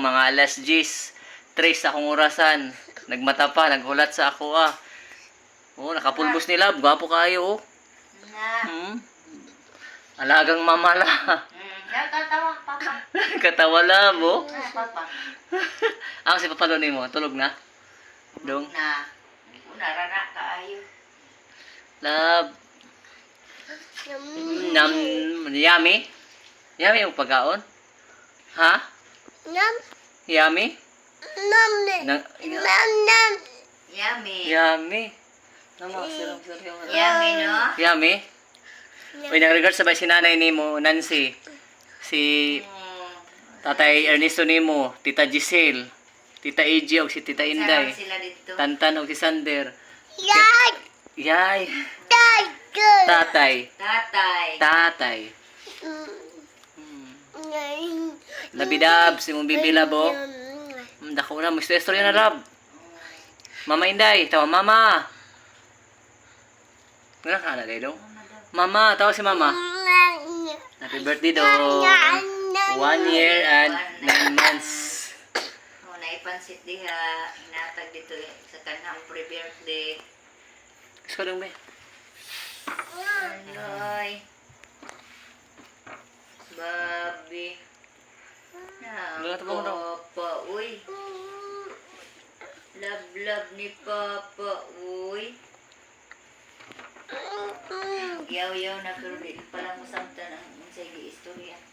mga alas 10. Tres akong orasan. Nagmata pa, naghulat sa ako Oh, nakapulbos ni Love. Gwapo kayo Hmm. Alagang mamala. Katawa, papa. Katawa Love Papa. Ang si Papa ni mo, tulog na? Dong. Rara kaayo. Love. Yummy? Yummy yung pagkaon? Ha? Yummy? Yummy. Yummy. Sarap. Yummy, no? Yummy? Uy, nag-regard sabay si nanay ni mo, Nancy. Si Tatay Ernesto ni mo, Tita Giselle, Tita AJ o si Tita Inday. Sarap sila dito. Tantan o si Sander. Yay. Tatay. Tatay. Labidab, si mong bibilab Dako na, gusto istorya na Lab. Mama Inday, tawa Mama. Wala ka na dong? Mama, tawa si Mama. Happy birthday dong. 1 year and 9 months. Naipansit diha. Hinatag dito sa kanang pre-birthday. Gusto dong be? Aloy. Babi. Papa, uy. Love ni Papa, uy. Yaw-yaw na pero di pa lang masamtan ang sige istorya.